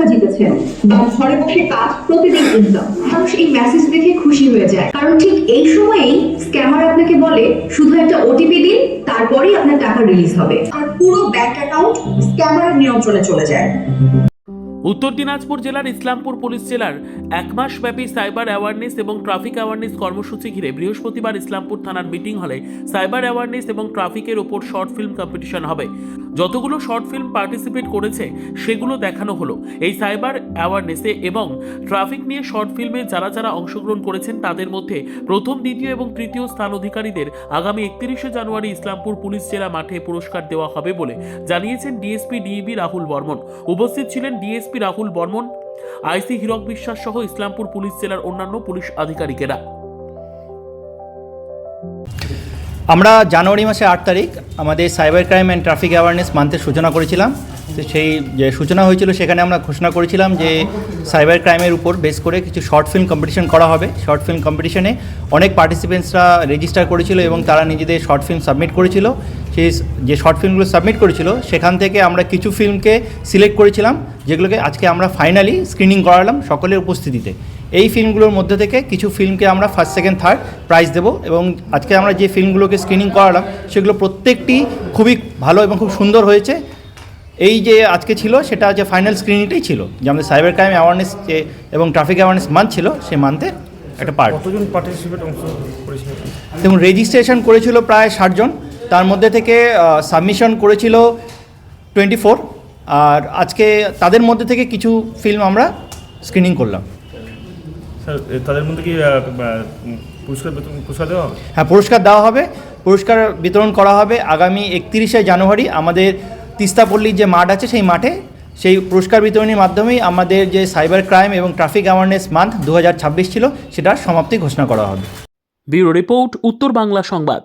টাকা জিতেছেন বা ঘরে বসে কাজ, প্রতিদিন ইনকাম। মানুষ এই মেসেজ দেখে খুশি হয়ে যায়, কারণ ঠিক এই সময়েই স্ক্যামার আপনাকে বলে শুধু একটা ওটিপি দিন, তারপরেই আপনার টাকা রিলিজ হবে, আর পুরো ব্যাংক অ্যাকাউন্ট স্ক্যামারের নিয়ন্ত্রণে চলে যায়। উত্তর দিনাজপুর জেলার ইসলামপুর পুলিশ জেলার এক মাসব্যাপী সাইবার অ্যাওয়ারনেস এবং ট্রাফিক অ্যাওয়ারনেস কর্মসূচি ঘিরে বৃহস্পতিবার ইসলামপুর থানার মিটিং হলে সাইবার অ্যাওয়ারনেস এবং ট্রাফিকের ওপর শর্ট ফিল্ম কম্পিটিশন হবে। যতগুলো শর্ট ফিল্ম পার্টিসিপেট করেছে সেগুলো দেখানো হলো। এই সাইবার অ্যাওয়ারনেসে এবং ট্রাফিক নিয়ে শর্ট ফিল্মে যারা যারা অংশগ্রহণ করেছেন তাদের মধ্যে প্রথম, দ্বিতীয় এবং তৃতীয় স্থান অধিকারীদের আগামী 31শে জানুয়ারি ইসলামপুর পুলিশ জেলা মাঠে পুরস্কার দেওয়া হবে বলে জানিয়েছেন ডিএসপি ডিইবি রাহুল বর্মন। উপস্থিত ছিলেন ডিএসপি রাহুল বর্মন, আইসি হীরক বিশ্বাস সহ ইসলামপুর পুলিশ জেলার অন্যান্য পুলিশ আধিকারিকেরা। আমরা জানুয়ারি মাসে 8 তারিখ আমাদের cyber crime and traffic awareness মান্থের সূচনা করেছিলাম। তো সেই যে সূচনা হয়েছিল সেখানে আমরা ঘোষণা করেছিলাম যে সাইবার ক্রাইমের উপর বেস করে কিছু শর্ট ফিল্ম কম্পিটিশন করা হবে। শর্ট ফিল্ম কম্পিটিশনে অনেক পার্টিসিপেন্টসরা রেজিস্টার করেছিল এবং তারা নিজেদের শর্ট ফিল্ম সাবমিট করেছিল। সেই যে শর্ট ফিল্মগুলো সাবমিট করেছিল সেখান থেকে আমরা কিছু ফিল্মকে সিলেক্ট করেছিলাম, যেগুলোকে আজকে আমরা ফাইনালি স্ক্রিনিং করালাম সকলের উপস্থিতিতে। এই ফিল্মগুলোর মধ্যে থেকে কিছু ফিল্মকে আমরা ফার্স্ট, সেকেন্ড, থার্ড প্রাইজ দেবো এবং আজকে আমরা যে ফিল্মগুলোকে স্ক্রিনিং করালাম সেগুলো প্রত্যেকটি খুবই ভালো এবং খুব সুন্দর হয়েছে। এই যে আজকে ছিল সেটা যে ফাইনাল স্ক্রিনিংটাই ছিল, যে আমাদের সাইবার ক্রাইম অ্যাওয়ারনেস এবং ট্রাফিক অ্যাওয়ারনেস মান্থ ছিল, সেই মান্থের একটা পার্ট। কতজন পার্টিসিপেট অংশ করেছিল? দেখুন, রেজিস্ট্রেশন করেছিল প্রায় 60 জন, তার মধ্যে থেকে সাবমিশন করেছিল 24, আর আজকে তাদের মধ্যে থেকে কিছু ফিল্ম আমরা স্ক্রিনিং করলাম। স্যার, তাদের মধ্যে কি পুরস্কার দেওয়া হবে? হ্যাঁ, পুরস্কার দেওয়া হবে। পুরস্কার বিতরণ করা হবে আগামী 31শে জানুয়ারি আমাদের তিস্তাপল্লীর যে মাঠ আছে সেই মাঠে। সেই পুরস্কার বিতরণের মাধ্যমেই আমাদের যে সাইবার ক্রাইম এবং ট্রাফিক অ্যাওয়ারনেস মান্থ 2026 ছিল সেটার সমাপ্তি ঘোষণা করা হবে। ব্যুরো রিপোর্ট, উত্তর বাংলা সংবাদ।